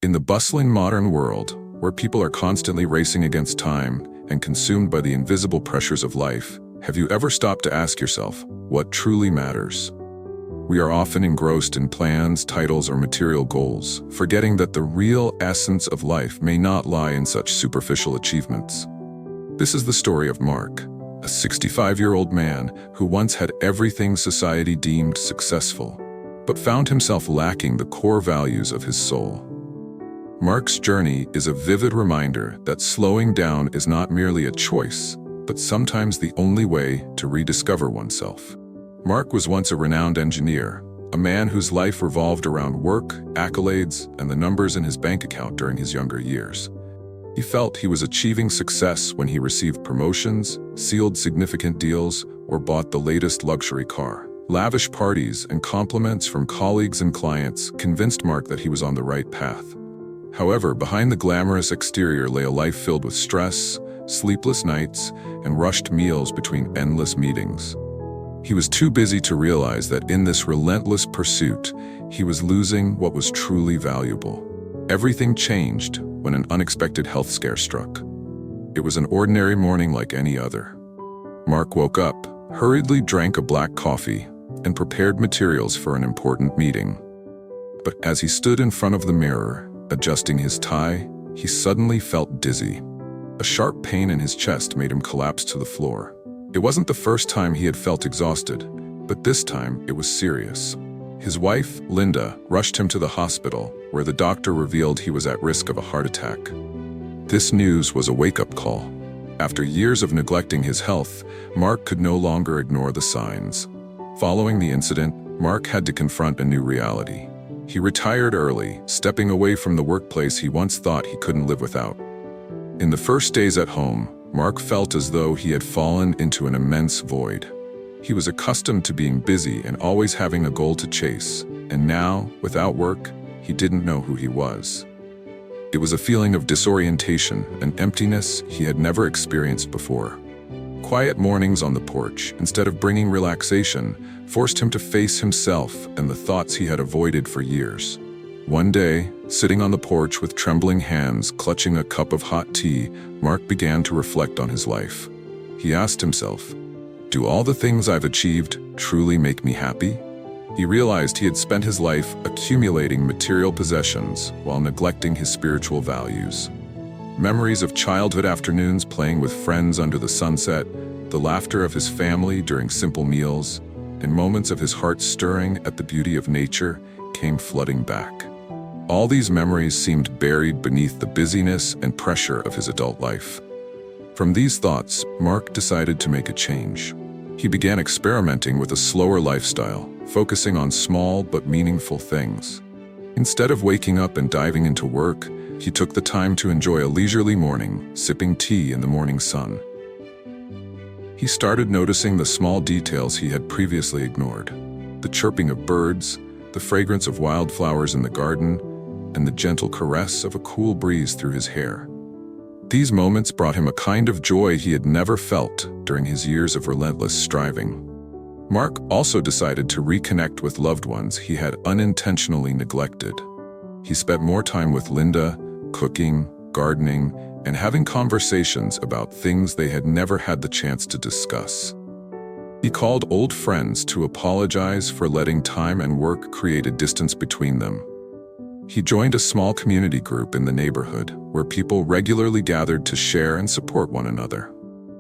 In the bustling modern world, where people are constantly racing against time and consumed by the invisible pressures of life, have you ever stopped to ask yourself, what truly matters? We are often engrossed in plans, titles, or material goals, forgetting that the real essence of life may not lie in such superficial achievements. This is the story of Mark, a 65-year-old man who once had everything society deemed successful, but found himself lacking the core values of his soul. Mark's journey is a vivid reminder that slowing down is not merely a choice, but sometimes the only way to rediscover oneself. Mark was once a renowned engineer, a man whose life revolved around work, accolades, and the numbers in his bank account during his younger years. He felt he was achieving success when he received promotions, sealed significant deals, or bought the latest luxury car. Lavish parties and compliments from colleagues and clients convinced Mark that he was on the right path. However, behind the glamorous exterior lay a life filled with stress, sleepless nights, and rushed meals between endless meetings. He was too busy to realize that in this relentless pursuit, he was losing what was truly valuable. Everything changed when an unexpected health scare struck. It was an ordinary morning like any other. Mark woke up, hurriedly drank a black coffee, and prepared materials for an important meeting. But as he stood in front of the mirror, adjusting his tie, he suddenly felt dizzy. A sharp pain in his chest made him collapse to the floor. It wasn't the first time he had felt exhausted, but this time it was serious. His wife, Linda, rushed him to the hospital, where the doctor revealed he was at risk of a heart attack. This news was a wake-up call. After years of neglecting his health, Mark could no longer ignore the signs. Following the incident, Mark had to confront a new reality. He retired early, stepping away from the workplace he once thought he couldn't live without. In the first days at home, Mark felt as though he had fallen into an immense void. He was accustomed to being busy and always having a goal to chase, and now, without work, he didn't know who he was. It was a feeling of disorientation and emptiness he had never experienced before. Quiet mornings on the porch, instead of bringing relaxation, forced him to face himself and the thoughts he had avoided for years. One day, sitting on the porch with trembling hands clutching a cup of hot tea, Mark began to reflect on his life. He asked himself, "Do all the things I've achieved truly make me happy?" He realized he had spent his life accumulating material possessions while neglecting his spiritual values. Memories of childhood afternoons playing with friends under the sunset, the laughter of his family during simple meals, and moments of his heart stirring at the beauty of nature came flooding back. All these memories seemed buried beneath the busyness and pressure of his adult life. From these thoughts, Mark decided to make a change. He began experimenting with a slower lifestyle, focusing on small but meaningful things. Instead of waking up and diving into work, he took the time to enjoy a leisurely morning, sipping tea in the morning sun. He started noticing the small details he had previously ignored: the chirping of birds, the fragrance of wildflowers in the garden, and the gentle caress of a cool breeze through his hair. These moments brought him a kind of joy he had never felt during his years of relentless striving. Mark also decided to reconnect with loved ones he had unintentionally neglected. He spent more time with Linda, cooking, gardening, and having conversations about things they had never had the chance to discuss. He called old friends to apologize for letting time and work create a distance between them. He joined a small community group in the neighborhood where people regularly gathered to share and support one another.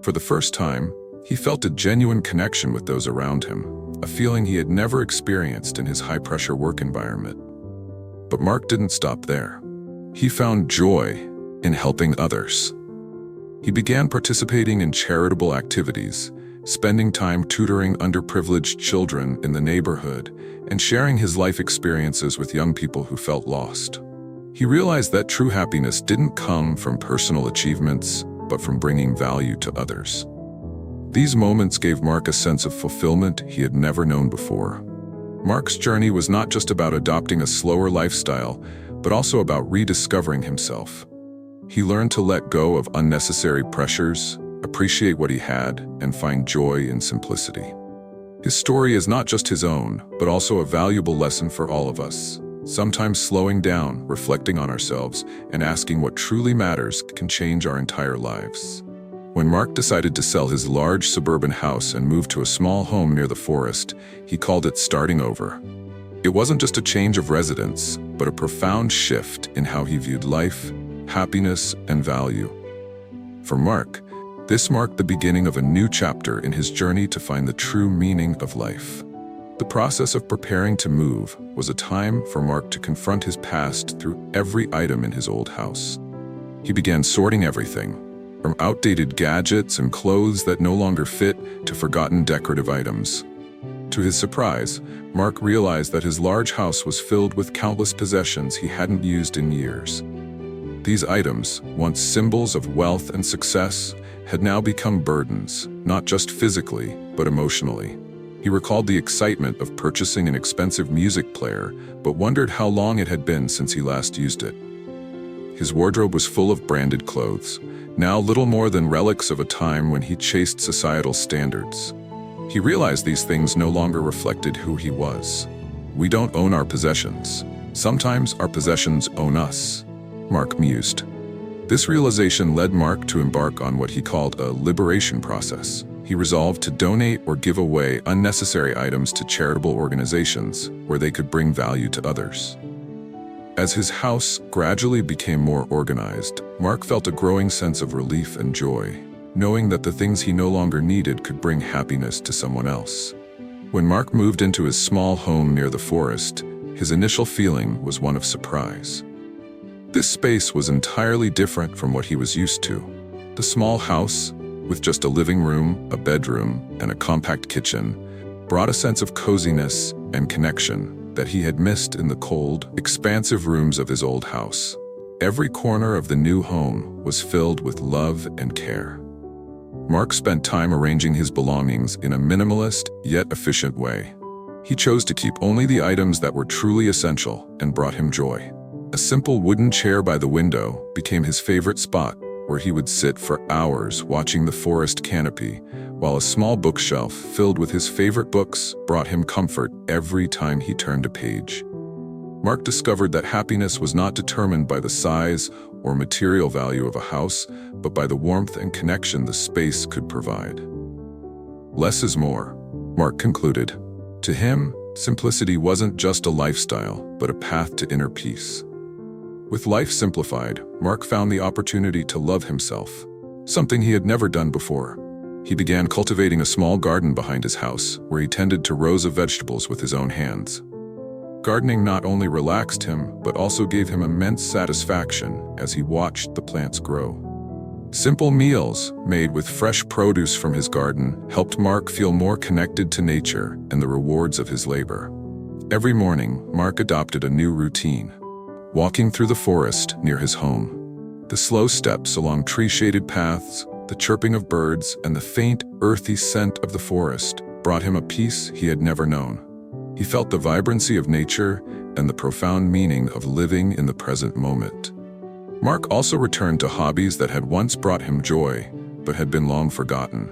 For the first time, he felt a genuine connection with those around him, a feeling he had never experienced in his high-pressure work environment. But Mark didn't stop there. He found joy in helping others. He began participating in charitable activities, spending time tutoring underprivileged children in the neighborhood, and sharing his life experiences with young people who felt lost. He realized that true happiness didn't come from personal achievements, but from bringing value to others. These moments gave Mark a sense of fulfillment he had never known before. Mark's journey was not just about adopting a slower lifestyle, but also about rediscovering himself. He learned to let go of unnecessary pressures, appreciate what he had, and find joy in simplicity. His story is not just his own, but also a valuable lesson for all of us. Sometimes slowing down, reflecting on ourselves, and asking what truly matters can change our entire lives. When Mark decided to sell his large suburban house and move to a small home near the forest, he called it starting over. It wasn't just a change of residence, but a profound shift in how he viewed life, happiness, and value. For Mark, this marked the beginning of a new chapter in his journey to find the true meaning of life. The process of preparing to move was a time for Mark to confront his past through every item in his old house. He began sorting everything, from outdated gadgets and clothes that no longer fit to forgotten decorative items. To his surprise, Mark realized that his large house was filled with countless possessions he hadn't used in years. These items, once symbols of wealth and success, had now become burdens, not just physically, but emotionally. He recalled the excitement of purchasing an expensive music player, but wondered how long it had been since he last used it. His wardrobe was full of branded clothes, now little more than relics of a time when he chased societal standards. He realized these things no longer reflected who he was. We don't own our possessions. Sometimes our possessions own us, Mark mused. This realization led Mark to embark on what he called a liberation process. He resolved to donate or give away unnecessary items to charitable organizations where they could bring value to others. As his house gradually became more organized, Mark felt a growing sense of relief and joy, knowing that the things he no longer needed could bring happiness to someone else. When Mark moved into his small home near the forest, his initial feeling was one of surprise. This space was entirely different from what he was used to. The small house, with just a living room, a bedroom, and a compact kitchen, brought a sense of coziness and connection that he had missed in the cold, expansive rooms of his old house. Every corner of the new home was filled with love and care. Mark spent time arranging his belongings in a minimalist yet efficient way. He chose to keep only the items that were truly essential and brought him joy. A simple wooden chair by the window became his favorite spot, where he would sit for hours watching the forest canopy, while a small bookshelf filled with his favorite books brought him comfort every time he turned a page. Mark discovered that happiness was not determined by the size or material value of a house, but by the warmth and connection the space could provide. Less is more, Mark concluded. To him, simplicity wasn't just a lifestyle, but a path to inner peace. With life simplified, Mark found the opportunity to love himself, something he had never done before. He began cultivating a small garden behind his house, where he tended to rows of vegetables with his own hands. Gardening not only relaxed him, but also gave him immense satisfaction as he watched the plants grow. Simple meals, made with fresh produce from his garden, helped Mark feel more connected to nature and the rewards of his labor. Every morning, Mark adopted a new routine. Walking through the forest near his home. The slow steps along tree-shaded paths, the chirping of birds, and the faint, earthy scent of the forest brought him a peace he had never known. He felt the vibrancy of nature and the profound meaning of living in the present moment. Mark also returned to hobbies that had once brought him joy, but had been long forgotten.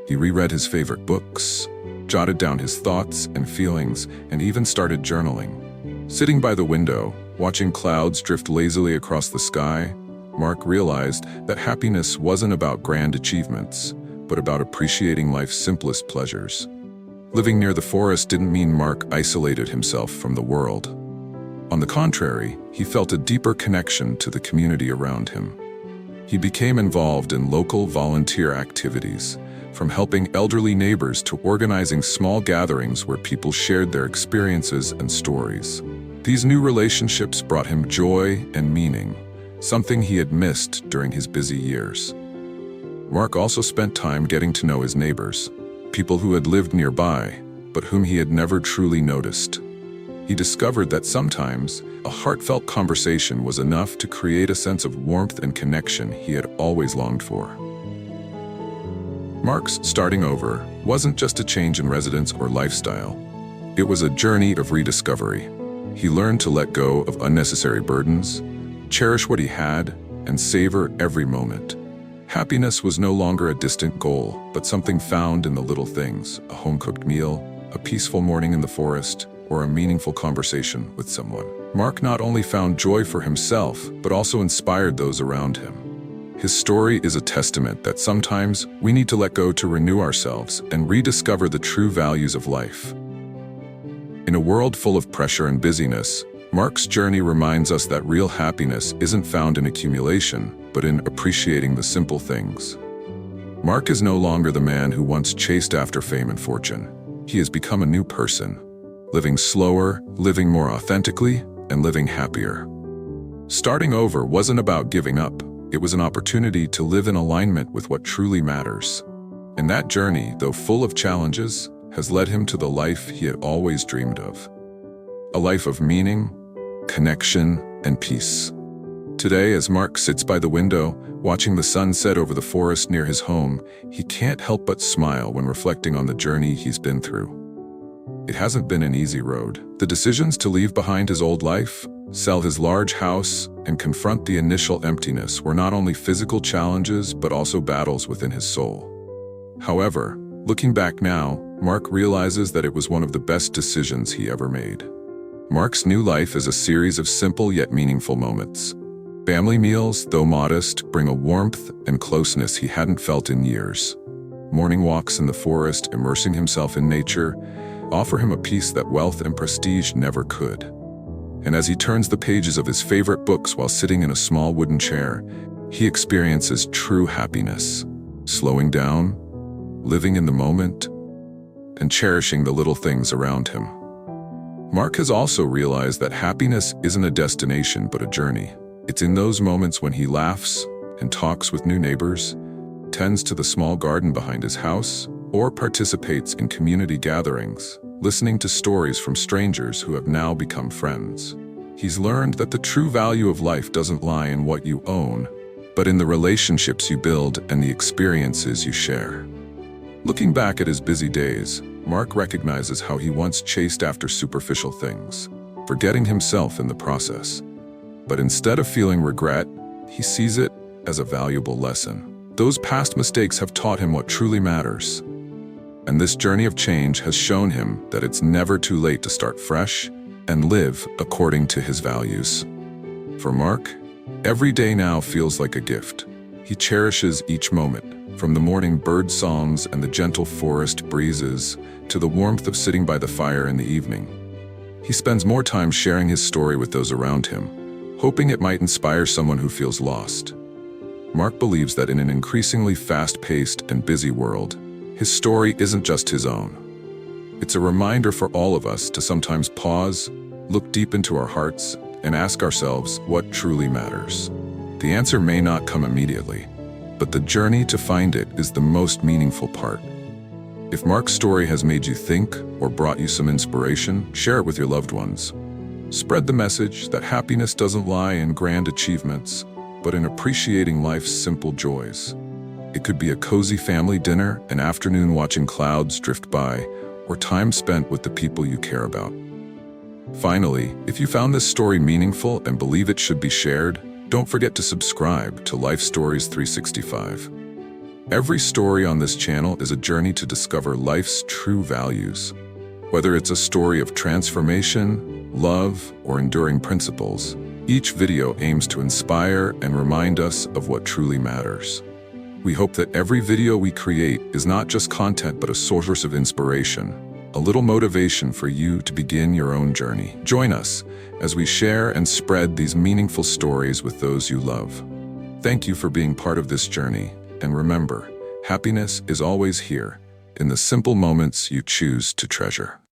He reread his favorite books, jotted down his thoughts and feelings, and even started journaling. Sitting by the window, watching clouds drift lazily across the sky, Mark realized that happiness wasn't about grand achievements, but about appreciating life's simplest pleasures. Living near the forest didn't mean Mark isolated himself from the world. On the contrary, he felt a deeper connection to the community around him. He became involved in local volunteer activities, from helping elderly neighbors to organizing small gatherings where people shared their experiences and stories. These new relationships brought him joy and meaning, something he had missed during his busy years. Mark also spent time getting to know his neighbors, people who had lived nearby, but whom he had never truly noticed. He discovered that sometimes a heartfelt conversation was enough to create a sense of warmth and connection he had always longed for. Mark's starting over wasn't just a change in residence or lifestyle. It was a journey of rediscovery. He learned to let go of unnecessary burdens, cherish what he had, and savor every moment. Happiness was no longer a distant goal, but something found in the little things: a home-cooked meal, a peaceful morning in the forest, or a meaningful conversation with someone. Mark not only found joy for himself, but also inspired those around him. His story is a testament that sometimes we need to let go to renew ourselves and rediscover the true values of life. In a world full of pressure and busyness, Mark's journey reminds us that real happiness isn't found in accumulation, but in appreciating the simple things. Mark is no longer the man who once chased after fame and fortune. He has become a new person, living slower, living more authentically, and living happier. Starting over wasn't about giving up. It was an opportunity to live in alignment with what truly matters. And that journey, though full of challenges, has led him to the life he had always dreamed of. A life of meaning, connection, and peace. Today, as Mark sits by the window, watching the sun set over the forest near his home, he can't help but smile when reflecting on the journey he's been through. It hasn't been an easy road. The decisions to leave behind his old life, sell his large house, and confront the initial emptiness were not only physical challenges but also battles within his soul. However, looking back now, Mark realizes that it was one of the best decisions he ever made. Mark's new life is a series of simple yet meaningful moments. Family meals, though modest, bring a warmth and closeness he hadn't felt in years. Morning walks in the forest, immersing himself in nature, offer him a peace that wealth and prestige never could. And as he turns the pages of his favorite books while sitting in a small wooden chair, he experiences true happiness, slowing down, living in the moment, and cherishing the little things around him. Mark has also realized that happiness isn't a destination but a journey. It's in those moments when he laughs and talks with new neighbors, tends to the small garden behind his house, or participates in community gatherings, listening to stories from strangers who have now become friends. He's learned that the true value of life doesn't lie in what you own, but in the relationships you build and the experiences you share. Looking back at his busy days, Mark recognizes how he once chased after superficial things, forgetting himself in the process. But instead of feeling regret, he sees it as a valuable lesson. Those past mistakes have taught him what truly matters. And this journey of change has shown him that it's never too late to start fresh and live according to his values. For Mark, every day now feels like a gift. He cherishes each moment, from the morning bird songs and the gentle forest breezes to the warmth of sitting by the fire in the evening. He spends more time sharing his story with those around him, hoping it might inspire someone who feels lost. Mark believes that in an increasingly fast-paced and busy world, his story isn't just his own. It's a reminder for all of us to sometimes pause, look deep into our hearts, and ask ourselves what truly matters. The answer may not come immediately, but the journey to find it is the most meaningful part. If Mark's story has made you think or brought you some inspiration, share it with your loved ones. Spread the message that happiness doesn't lie in grand achievements, but in appreciating life's simple joys. It could be a cozy family dinner, an afternoon watching clouds drift by, or time spent with the people you care about. Finally, if you found this story meaningful and believe it should be shared, don't forget to subscribe to Life Stories 365. Every story on this channel is a journey to discover life's true values. Whether it's a story of transformation, love, or enduring principles, each video aims to inspire and remind us of what truly matters. We hope that every video we create is not just content but a source of inspiration, a little motivation for you to begin your own journey. Join us as we share and spread these meaningful stories with those you love. Thank you for being part of this journey, and remember, happiness is always here, in the simple moments you choose to treasure.